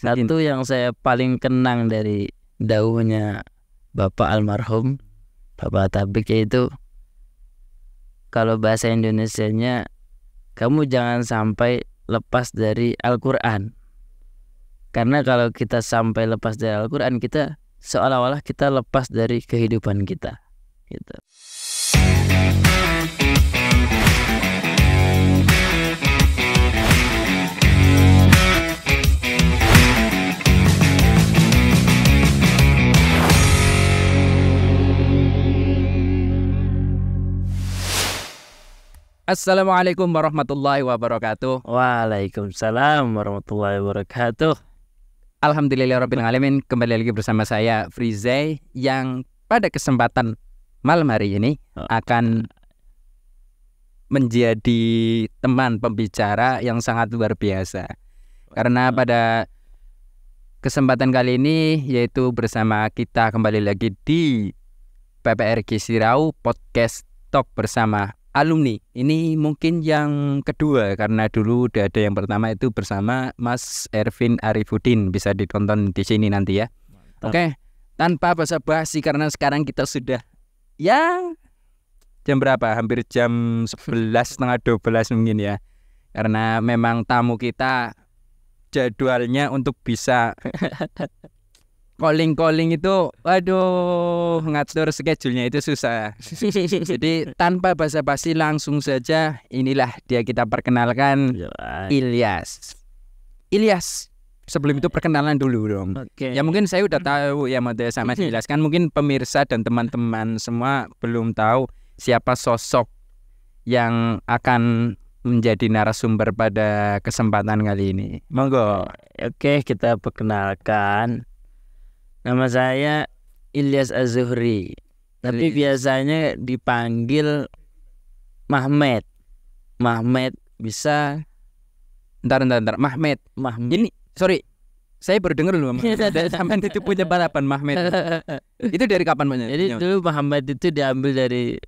Satu yang saya paling kenang dari dawuhnya Bapak almarhum Bapak Tabik, yaitu kalau bahasa Indonesianya, kamu jangan sampai lepas dari Al-Quran. Karena kalau kita sampai lepas dari Al-Quran, kita seolah-olah kita lepas dari kehidupan kita gitu. Assalamualaikum warahmatullahi wabarakatuh. Waalaikumsalam warahmatullahi wabarakatuh. Alhamdulillahirrabbilalamin. Kembali lagi bersama saya Frizay, yang pada kesempatan malam hari ini akan menjadi teman pembicara yang sangat luar biasa. Karena pada kesempatan kali ini yaitu bersama kita kembali lagi di PPRG Sirau Podcast Talk bersama alumni. Ini mungkin yang kedua, karena dulu udah ada yang pertama itu bersama Mas Ervin Arifuddin. Bisa ditonton di sini nanti ya. Oke, tanpa basa-basi karena sekarang kita sudah jam berapa? Hampir jam 11, setengah 12 mungkin ya. Karena memang tamu kita jadwalnya untuk bisa calling itu, waduh, ngatur schedule-nya itu susah. Jadi tanpa basa-basi langsung saja, inilah dia, kita perkenalkan Ilyas. Ilyas, sebelum itu perkenalan dulu dong. Oke. Ya mungkin saya udah tahu ya, mau sama jelaskan. Mungkin pemirsa dan teman-teman semua belum tahu siapa sosok yang akan menjadi narasumber pada kesempatan kali ini. Monggo. Oke, kita perkenalkan. Nama saya Ilyas Az-Zuhri, tapi biasanya dipanggil Mahmed. Mahmed bisa. Bentar. Mahmed. Ini, sorry, saya baru dengar dulu. Sampai itu punya balapan Mahmed. Itu dari kapan Pak? Jadi dulu Mahmed itu diambil dari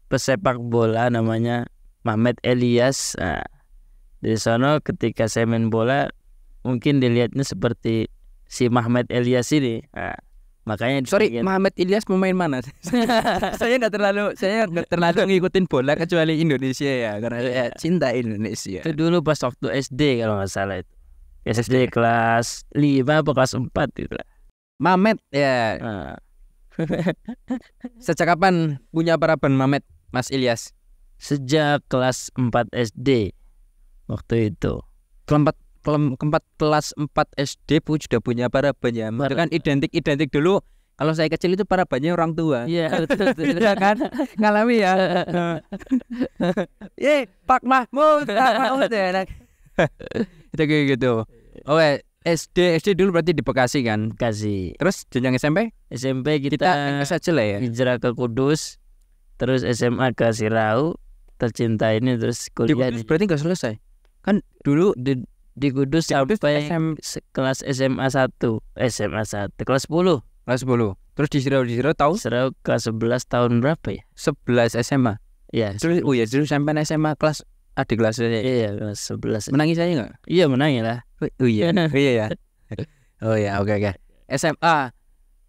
pesepak bola namanya Mahmed Elias. Nah, dari sana ketika saya main bola mungkin dilihatnya seperti si Mahmed Elias ini. Nah, makanya Mahmed Ilyas pemain mana? Saya nggak terlalu ngikutin bola kecuali Indonesia ya, karena saya cinta Indonesia. Itu dulu pas waktu SD kalau nggak salah itu. SD kelas 5 atau kelas 4 gitu lah. Mahmed ya. Nah. Sejak kapan punya paraban Mahmed, Mas Ilyas? Sejak kelas 4 SD waktu itu. Kelas 4 SD pun sudah punya paraban ya. Itu kan identik dulu. Kalau saya kecil itu parabannya orang tua. Iya, betul. Iya kan? Ngalami ya. Pak Mahmud ya. Itu kayak gitu. Oke, SD dulu berarti di Bekasi kan? Bekasi. Terus jenjang SMP kita saja lah ya. hijrah ke Kudus, terus SMA ke Sirau, tercinta ini, terus kuliah di Kudus berarti nggak selesai. Kan dulu di Kudus sampai kelas SMA 1 kelas 10. Terus di Sirau tahu? Sirau kelas 11 tahun berapa ya? 11 SMA. Iya. Terus dulu sampai SMA kelas adik kelasnya. Iya, kelas 11. Menangis saya enggak? Iya, menangis lah. Oh iya. Iya ya. Oh ya, oke. SMA.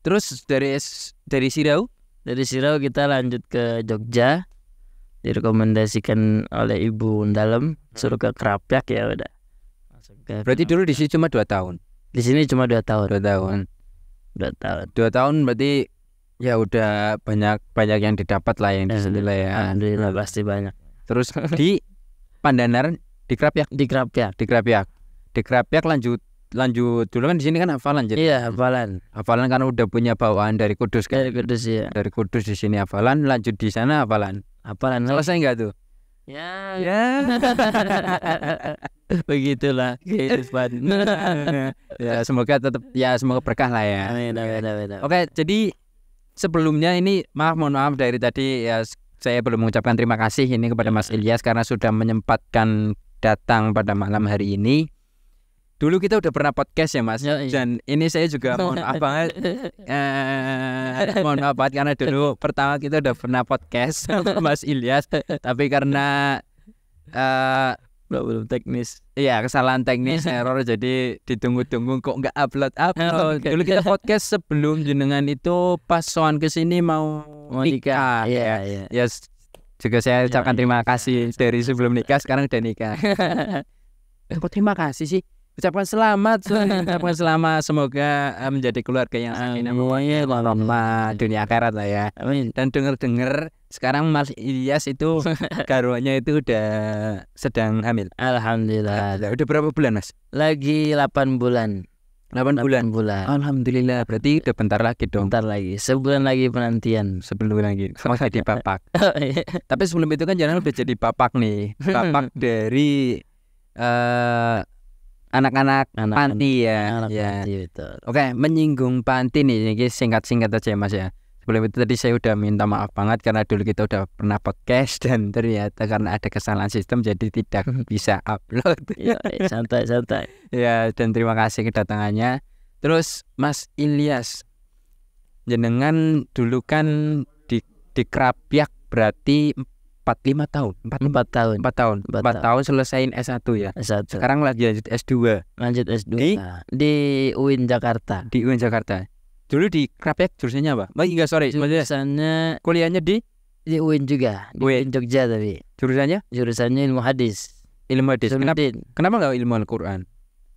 Terus dari Sirau? Dari Sirau kita lanjut ke Jogja. Direkomendasikan oleh Ibu Undalem suruh ke Krapyak, ya udah. Berarti dulu di sini cuma 2 tahun. Di sini cuma 2 tahun. 2 tahun. 2 tahun. 2 tahun berarti ya udah banyak yang didapat lah yang di sini lah ya. Alhamdulillah pasti banyak. Terus di Pandanaran di Krapyak. Di Krapyak lanjut dulu kan di sini kan hafalan jadi. Iya, hafalan karena udah punya bawaan dari Kudus kan. Dari Kudus ya. Dari Kudus di sini hafalan, lanjut di sana hafalan. Selesai enggak tuh? Ya. Begitulah kehidupan. Ya semoga berkah lah ya. Amin. Oke, jadi sebelumnya ini mohon maaf dari tadi ya, saya belum mengucapkan terima kasih ini kepada Mas Ilyas karena sudah menyempatkan datang pada malam hari ini. Dulu kita udah pernah podcast ya Mas, dan ini saya juga mohon maaf banget, karena dulu pertama kita udah pernah podcast Mas Ilyas, tapi karena belum teknis. Iya, kesalahan teknis error jadi ditunggu-tunggu kok nggak upload. Dulu kita podcast sebelum jenengan itu pas soan ke sini mau nikah. Iya. Ya juga saya ucapkan terima kasih dari sebelum nikah sekarang udah nikah. Kok terima kasih sih? Ucapkan selamat, ucapkan selamat, semoga menjadi keluarga yang sakinah mawaddah dunia akhirat lah ya. Amin. Dan dengar sekarang Mas Ilyas itu garwanya itu udah sedang hamil. Alhamdulillah. Udah berapa bulan Mas? Lagi 8 bulan. 8 bulan. Alhamdulillah, berarti udah bentar lagi dong. Bentar lagi, sebulan lagi penantian. Sebelum lagi masih jadi bapak. Tapi sebelum itu kan jangan udah jadi bapak nih. Bapak dari anak-anak panti ya. Anak Ya. panti, betul. Oke, menyinggung panti nih, ini singkat-singkat aja ya Mas ya. Sebelum itu tadi saya udah minta maaf banget karena dulu kita udah pernah podcast dan ternyata karena ada kesalahan sistem jadi tidak bisa upload. Ya, santai. Ya, dan terima kasih kedatangannya. Terus Mas Ilyas, jenengan dulu kan di Krapyak berarti 4 tahun. 4 tahun selesaiin S1 ya. S1. Sekarang lagi lanjut S2. Lanjut S2 di UIN Jakarta. Di UIN Jakarta. Dulu di Krapyak jurusannya apa? Jurusannya kuliahnya di UIN juga, di UIN Jogja tapi. Jurusannya ilmu hadis. Ilmu hadis. Usuluddin. Kenapa enggak ilmu Al-Qur'an?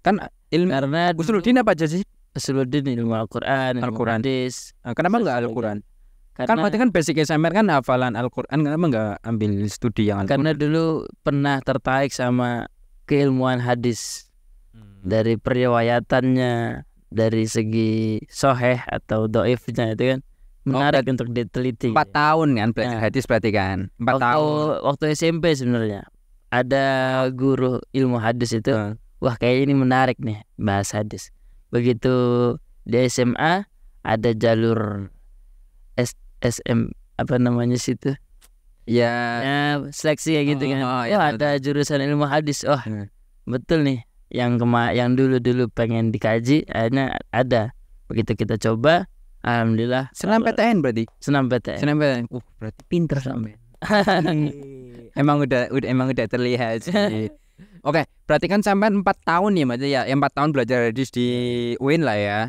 Kan ilmu Karena Usuluddin apa aja sih? Usuluddin ilmu Al-Qur'an, ilmu hadis. Kenapa enggak Al-Qur'an? Kan berarti kan basic SMR kan hafalan Al-Qur'an, kenapa enggak ambil studi yang Al-Qur'an? Karena dulu pernah tertarik sama keilmuan hadis. Dari periwayatannya, dari segi soheh atau doifnya itu kan menarik untuk diteliti. 4 tahun kan belajar hadis berarti kan? 4 tahun. Waktu SMP sebenarnya ada guru ilmu hadis itu, wah kayak ini menarik nih bahas hadis. Begitu di SMA ada jalur SM apa namanya situ? Ya seleksi kayak gitu kan. Ada jurusan ilmu hadis. Betul nih. Yang dulu pengen dikaji akhirnya ada. Begitu kita coba, alhamdulillah. Senam PTN berarti? Senam PTN. Berarti pinter sampai. emang udah terlihat sih. Oke, berarti kan sampai 4 tahun ya Mas ya. 4 tahun belajar hadis di UIN lah ya.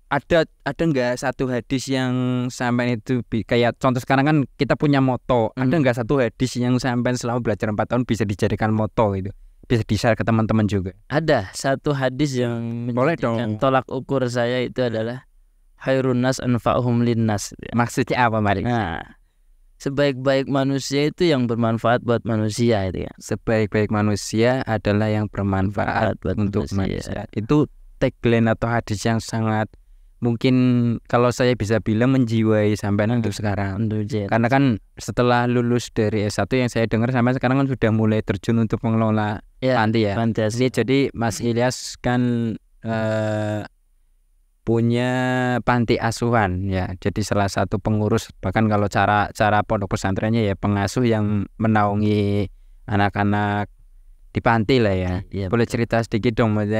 Ada enggak satu hadis yang sampai itu kayak contoh sekarang kan kita punya moto. Ada enggak satu hadis yang sampai selama belajar 4 tahun bisa dijadikan moto gitu? Bisa di-share ke teman-teman juga. Ada satu hadis yang menjadikan tolak ukur saya itu adalah khairun nas anfa'uhum linnas. Maksudnya apa, Mari? Nah, sebaik-baik manusia itu yang bermanfaat buat manusia itu ya. Sebaik-baik manusia adalah yang bermanfaat untuk manusia. Itu tagline atau hadis yang sangat mungkin kalau saya bisa bilang menjiwai sampai untuk sekarang. Karena kan setelah lulus dari S1 yang saya dengar sampai sekarang kan sudah mulai terjun untuk mengelola panti ya. Jadi Mas Ilyas kan punya panti asuhan ya. Jadi salah satu pengurus, bahkan kalau cara pondok pesantrennya ya pengasuh yang menaungi anak-anak di panti lah ya. Boleh cerita sedikit dong Mas?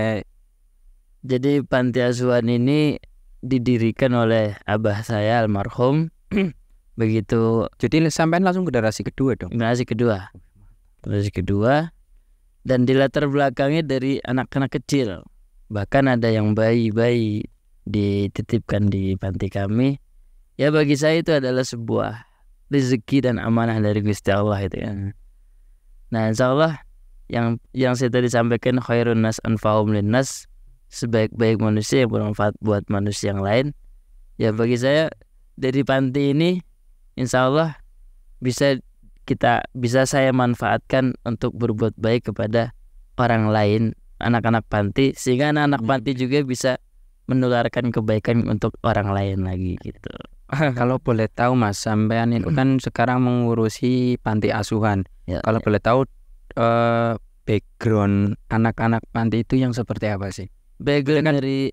Jadi panti asuhan ini didirikan oleh abah saya almarhum. Begitu. Jadi sampai langsung generasi kedua dong. Generasi kedua dan dilatar belakangnya dari anak-anak kecil. Bahkan ada yang bayi-bayi dititipkan di panti kami. Ya bagi saya itu adalah sebuah rezeki dan amanah dari Gusti Allah itu ya. Nah, insyaallah yang saya tadi sampaikan khairun nas anfa'uhum linnas, sebaik-baik manusia yang bermanfaat buat manusia yang lain. Ya bagi saya dari panti ini insyaallah bisa saya manfaatkan untuk berbuat baik kepada orang lain, anak-anak panti, sehingga anak-anak panti juga bisa menularkan kebaikan untuk orang lain lagi gitu. Kalau boleh tahu Mas, sampean itu kan sekarang mengurusi panti asuhan. Kalau boleh tahu background anak-anak panti itu yang seperti apa sih? Background dari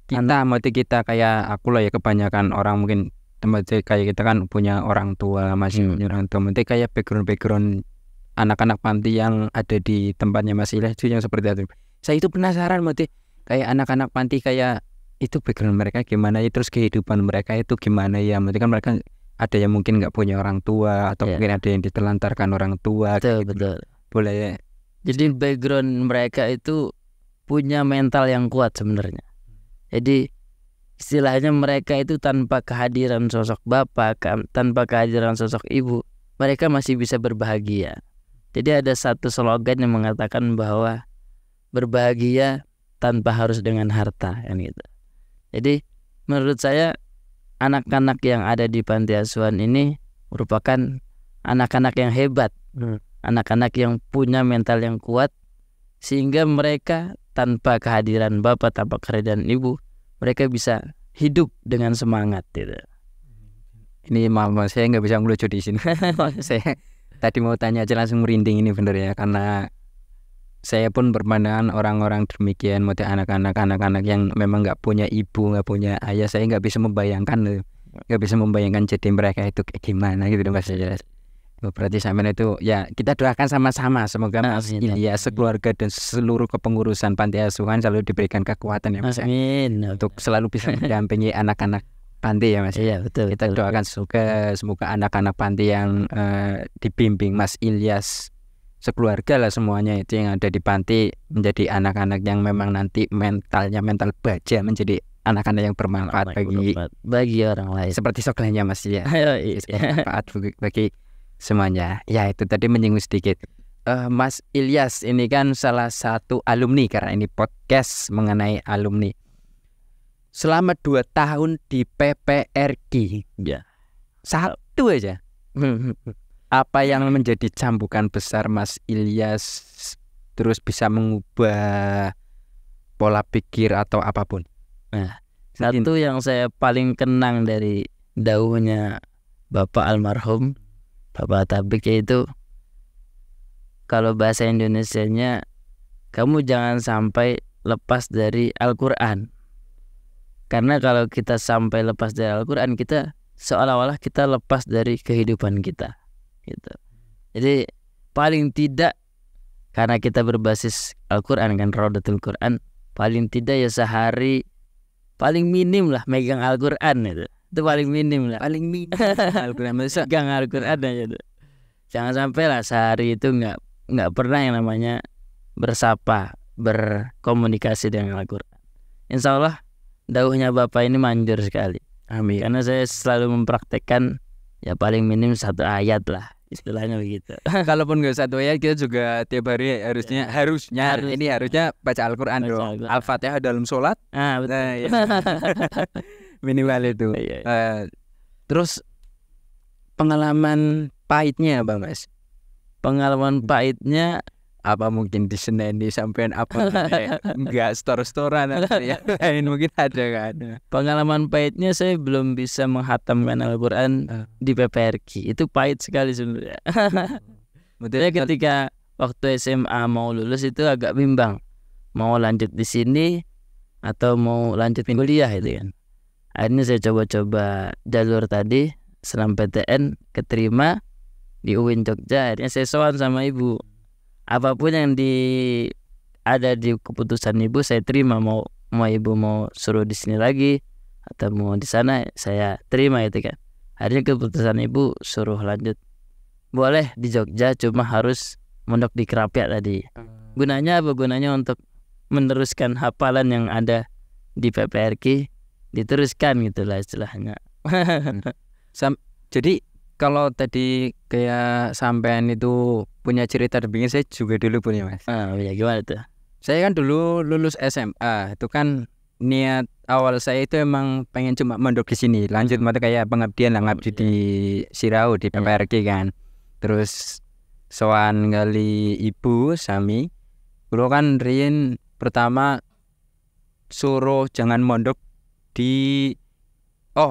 kita kayak aku lah ya, kebanyakan orang mungkin tempat kayak kita kan punya orang tua, masih punya orang tua. Mungkin kayak background anak-anak panti yang ada di tempatnya Mas Ilyas itu yang seperti itu. Saya itu penasaran mati kayak anak-anak panti kayak itu background mereka gimana ya, terus kehidupan mereka itu gimana ya. Mungkin kan mereka ada yang mungkin nggak punya orang tua atau mungkin ada yang ditelantarkan orang tua. Betul. Boleh Jadi background mereka itu punya mental yang kuat sebenarnya. Jadi istilahnya mereka itu tanpa kehadiran sosok bapak, tanpa kehadiran sosok ibu, mereka masih bisa berbahagia. Jadi ada satu slogan yang mengatakan bahwa berbahagia tanpa harus dengan harta, kan gitu. Jadi menurut saya anak-anak yang ada di panti asuhan ini merupakan anak-anak yang hebat, anak-anak yang punya mental yang kuat, sehingga mereka tanpa kehadiran bapak, tanpa kehadiran ibu, mereka bisa hidup dengan semangat gitu. Ini maaf saya nggak bisa ngelucu di sini. Saya tadi mau tanya aja langsung merinding ini bener ya, karena saya pun berpandangan orang-orang demikian, motif anak-anak yang memang nggak punya ibu, nggak punya ayah. Saya nggak bisa membayangkan jadi mereka itu kayak gimana gitu Mas. Jelas. Berarti sampean itu ya kita doakan sama-sama semoga Mas Ilyas, sekeluarga dan seluruh kepengurusan panti asuhan selalu diberikan kekuatan ya Mas. Amin. Untuk selalu bisa mendampingi anak-anak panti ya Mas. Iya betul. Kita doakan semoga anak-anak panti yang dibimbing Mas Ilyas, sekeluarga lah semuanya itu yang ada di panti menjadi anak-anak yang memang nanti mental baja, menjadi anak-anak yang bermanfaat bagi orang lain. Seperti slogannya Mas ya. Bermanfaat bagi semuanya. Ya itu tadi menyinggung sedikit. Mas Ilyas ini kan salah satu alumni, karena ini podcast mengenai alumni. Selama 2 tahun di PPRG, ya. Satu aja. Apa yang menjadi cambukan besar Mas Ilyas terus bisa mengubah pola pikir atau apapun? Nah, satu yang saya paling kenang dari dauhnya Bapak almarhum Bapak Tabik, yaitu kalau bahasa Indonesianya, kamu jangan sampai lepas dari Al-Quran. Karena kalau kita sampai lepas dari Al-Quran, kita seolah-olah kita lepas dari kehidupan kita gitu. Jadi paling tidak, karena kita berbasis Al-Quran kan, Raudatul Quran, paling tidak ya sehari paling minim lah megang Al-Quran itu paling minim lah. Paling minim Al-Quran, megang Al-Quran aja tuh. Jangan sampai lah sehari itu nggak pernah yang namanya bersapa, berkomunikasi dengan Al-Quran. Insya Allah dauhnya Bapak ini manjur sekali. Amin. Karena saya selalu mempraktekkan ya paling minim 1 ayat lah, istilahnya begitu. Kalaupun nggak 1 ayat, kita juga tiap hari harusnya ini harusnya baca Al-Quran dong. Al-Fatihah dalam sholat. Betul. Nah, ya. Minimal itu. Terus pengalaman pahitnya apa Mas? Pengalaman pahitnya apa mungkin di Seneni sampean apa enggak store-storan ya mungkin ada kan. Pengalaman pahitnya saya belum bisa menghatamkan Al-Quran di PPRG. Itu pahit sekali sebenarnya. Saya ketika waktu SMA mau lulus itu agak bimbang, mau lanjut di sini atau mau lanjut kuliah itu kan. Akhirnya saya coba-coba jalur tadi, SNMPTN, keterima di UIN Jogja. Akhirnya saya sowan sama ibu, apapun yang ada di keputusan ibu saya terima. Mau ibu mau suruh di sini lagi atau mau di sana, saya terima itu kan. Akhirnya keputusan ibu suruh lanjut, boleh di Jogja, cuma harus mondok di Kerapiak tadi. Gunanya apa? Gunanya untuk meneruskan hafalan yang ada di PPRG, diteruskan gitulah istilahnya. Jadi kalau tadi kayak sampean itu punya cerita demikian, saya juga dulu punya Mas. Ya gimana tuh? Saya kan dulu lulus SMA, itu kan niat awal saya itu emang pengen cuma mondok di sini, lanjut mata kayak pengabdian lah, ngabdi di Sirau di PPRG kan. Terus soan kali ibu sami, dulu kan Rien pertama suruh jangan mondok di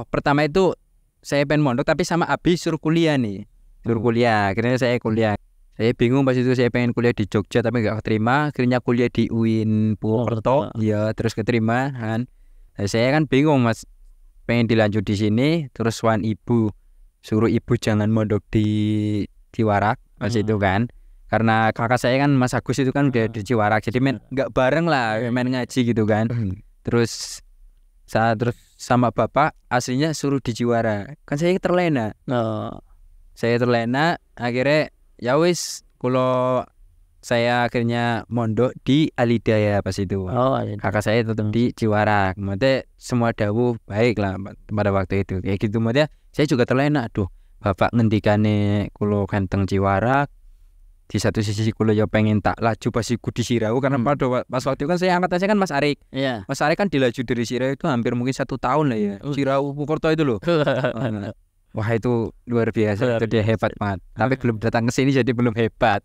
pertama itu saya pengen mondok tapi sama Abi suruh kuliah nih. Suruh kuliah, akhirnya saya kuliah. Saya bingung pas itu, saya pengen kuliah di Jogja tapi gak keterima, akhirnya kuliah di UIN Purwokerto. Ya, terus keterima kan. Nah, saya kan bingung Mas, pengen dilanjut di sini, terus wan ibu suruh ibu jangan mondok di Ciwarak pas itu kan. Karena kakak saya kan Mas Agus itu kan udah di Ciwarak, jadi gak bareng lah main ngaji gitu kan. Terus sama bapak aslinya suruh di Ciwara, kan saya terlena. Saya terlena, akhirnya ya wis kulo saya akhirnya mondok di Alidaya pas itu. Oh, iya. Kakak saya tetap di Ciwarak. Maksudnya semua dawuh baik lah pada waktu itu. Kayak gitu, maksudnya saya juga terlena. Aduh, bapak ngendikane kulo ganteng Ciwarak. Di satu sisi kulo ya pengen tak laju pas iku di Sirau karena pas waktu itu kan saya angkatan saya kan Mas Arik. Iya. Mas Arik kan dilaju dari Sirau itu hampir mungkin 1 tahun lah ya. Sirau Purwokerto itu loh. Wah itu luar biasa, itu dia hebat banget. Tapi belum datang ke sini jadi belum hebat.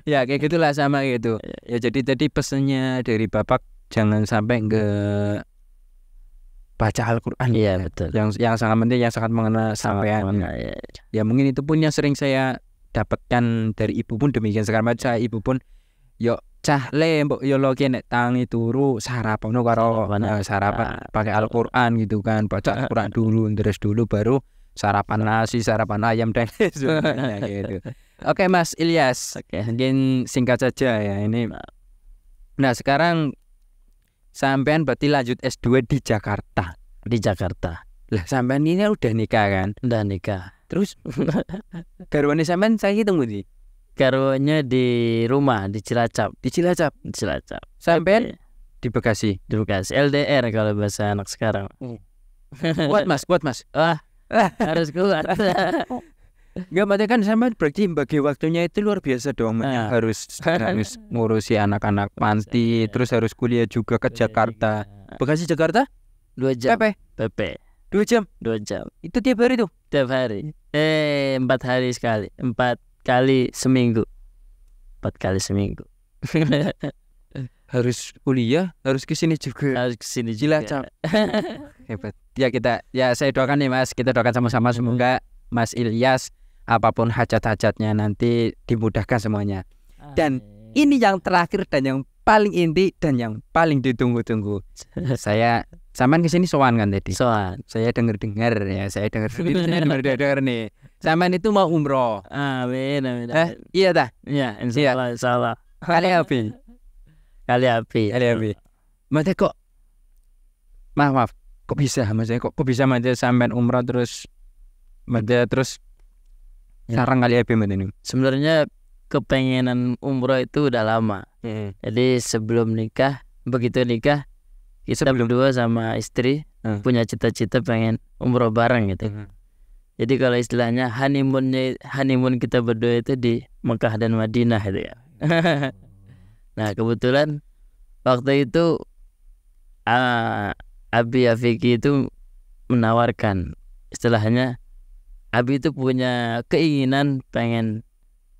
Ya kayak gitulah sama gitu. Ya jadi tadi pesannya dari bapak jangan sampai nggak baca Al-Quran. Iya betul. Yang sangat penting, yang sangat mengena sampean. Ya mungkin itu pun yang sering saya dapatkan dari ibu pun demikian. Sekarang baca ibu pun yo cah le mbok yo lo kene tangi turu sarapan karo sarapan pakai Al-Qur'an gitu kan, baca Al-Qur'an dulu terus dulu baru sarapan nasi, sarapan ayam dan sebagainya gitu. Oke Mas Ilyas, mungkin singkat saja ya ini. Nah sekarang sampean berarti lanjut S2 di Jakarta. Di Jakarta. Lah sampean ini udah nikah kan? Udah nikah. Terus garwane sampean saya ketemu di Garwanya di rumah di Cilacap. Di Cilacap. Sampean di Bekasi. Di Bekasi. LDR kalau bahasa anak sekarang. Kuat Mas. Wah, harus kuat. Enggak, maksudnya kan sampean berarti bagi waktunya itu luar biasa dong. Harus ngurusi anak-anak panti, terus harus kuliah juga ke Jakarta. Bekasi Jakarta 2 jam. PP 2 jam. 2 jam. Itu tiap hari tuh? Tiap hari. 4 hari sekali. 4 kali seminggu. 4 kali seminggu. Harus kuliah, harus ke sini juga. Harus ke sini juga. Cilacap. Hebat. Ya saya doakan nih Mas, kita doakan sama-sama semoga Mas Ilyas apapun hajat-hajatnya nanti dimudahkan semuanya. Dan ini yang terakhir dan yang paling inti dan yang paling ditunggu-tunggu. Saya sampean kesini sowan kan tadi? Sowan. Saya dengar ya, saya dengar nih. Sampean itu mau umroh. Amin. Iya dah. Iya, insyaallah. Kali api. Maksudnya kok maaf. Kok bisa Mas sampean umroh terus sarang kali api ini? Sebenarnya kepengenan umroh itu udah lama. Jadi sebelum nikah, begitu nikah kita berdua sama istri punya cita-cita pengen umroh bareng gitu. Jadi kalau istilahnya honeymoon kita berdua itu di Mekah dan Madinah gitu ya. Nah kebetulan waktu itu Abi Afiki itu menawarkan, istilahnya Abi itu punya keinginan pengen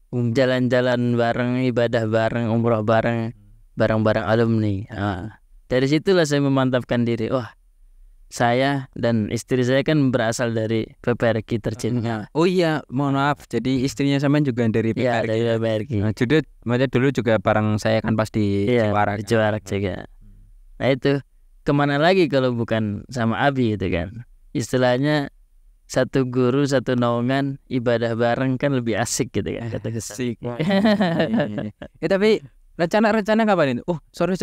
jalan-jalan bareng, ibadah bareng, umroh bareng, bareng-bareng alumni. Dari situlah saya memantapkan diri. Wah, saya dan istri saya kan berasal dari PPRQ tercinta. Oh iya, mohon maaf. Jadi istrinya sampean juga dari PPRQ. Iya, dari PPRQ. Nah, dulu juga bareng saya kan pas di Ciwarak. Di Ciwarak juga. Nah itu kemana lagi kalau bukan sama Abi gitu kan. Istilahnya satu guru satu naungan ibadah bareng kan lebih asik gitu kan. Asik. Tapi rencana kapan itu? Oh sorry.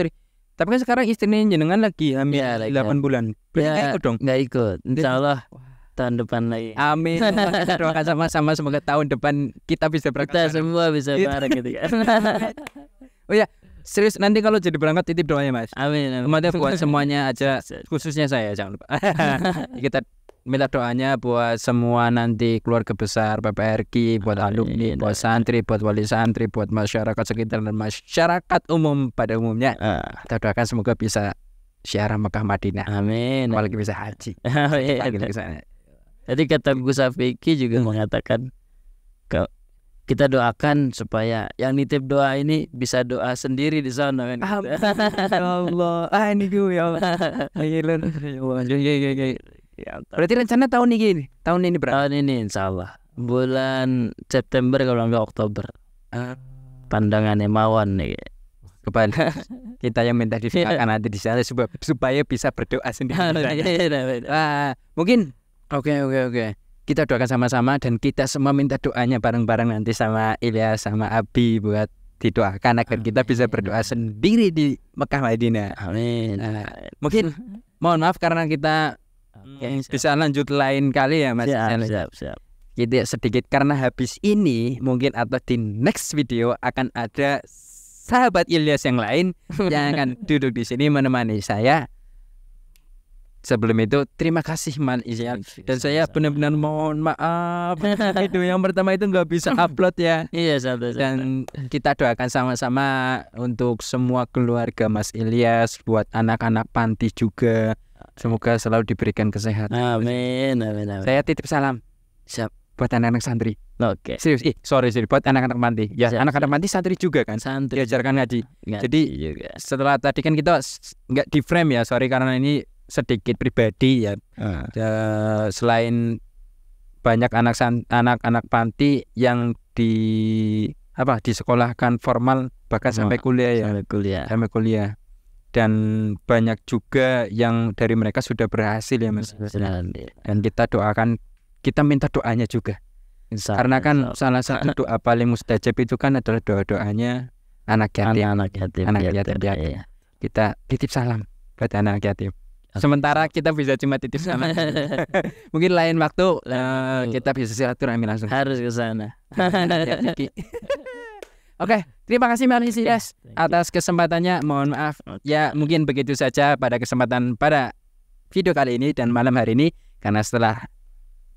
Tapi kan sekarang istrinya jenengan lagi hamil 8 bulan. Ya, ikut dong? Nggak ikut. Insyaallah tahun depan lagi. Amin. Kita doakan sama-sama semoga tahun depan kita bisa berangkat. Kita semua bisa bareng gitu kan. Oh ya, serius nanti kalau jadi berangkat titip doanya Mas. Amin. Maaf buat semuanya aja, khususnya saya jangan lupa. Kita minta doanya buat semua nanti keluarga besar PPRQ, buat alumni, buat santri, buat wali santri, buat masyarakat sekitar dan masyarakat umum pada umumnya. Kita doakan semoga bisa ziarah Mekah Madinah. Amin. Apalagi bisa haji. Jadi kata Gus Afiki juga mengatakan kita doakan supaya yang nitip doa ini bisa doa sendiri di sana kan. Ya Allah. Ini gue ya Allah. Ya, berarti rencana tahun ini berapa? Tahun ini insyaallah bulan September kalau enggak Oktober. Pandangannya mawon nih. Kepada kita yang minta didoakan nanti di sana supaya bisa berdoa sendiri. Mungkin oke. Kita doakan sama-sama dan kita semua minta doanya bareng-bareng nanti sama Ilyas sama Abi buat didoakan agar kita bisa berdoa sendiri di Mekah Madinah. Amin. Mungkin mohon maaf karena kita bisa lanjut lain kali ya Mas. Siap. gitu ya, sedikit karena habis ini mungkin atau di next video akan ada sahabat Ilyas yang lain yang akan duduk di sini menemani saya. Sebelum itu terima kasih Man Ilyas, dan saya benar-benar mohon maaf itu yang pertama itu nggak bisa upload ya. Iya, santai. Dan kita doakan sama-sama untuk semua keluarga Mas Ilyas, buat anak-anak panti juga, semoga selalu diberikan kesehatan. Amin, amin, amin. Saya titip salam Siap. buat anak-anak santri. Oke. Serius, sorry buat anak-anak panti. Ya, Siap, anak-anak panti santri juga kan. Santri. Diajarkan ngaji. Jadi juga. setelah tadi kan kita nggak di frame ya, sorry karena ini sedikit pribadi ya. Selain banyak anak-anak panti yang disekolahkan formal bahkan sampai kuliah ya. Sampai kuliah. Dan banyak juga yang dari mereka sudah berhasil ya Mas. Dan kita doakan, kita minta doanya juga. Karena kan salah satu doa paling mustajab itu kan adalah doa-doanya anak yatim. Anak yatim. Kita titip salam buat anak yatim. Sementara kita bisa cuma titip salam. Mungkin lain waktu kita bisa silaturahmi langsung. Harus ke sana. Oke, terima kasih Mas Ilyas atas kesempatannya. Mohon maaf ya, mungkin begitu saja pada kesempatan pada video kali ini dan malam hari ini, karena setelah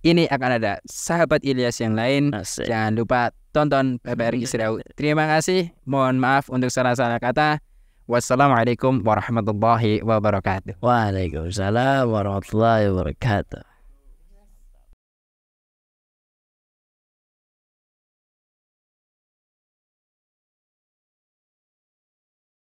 ini akan ada sahabat Ilyas yang lain. Jangan lupa tonton PPRI Israel. Terima kasih. Mohon maaf untuk salah-salah kata. Wassalamualaikum warahmatullahi wabarakatuh. Waalaikumsalam warahmatullahi wabarakatuh.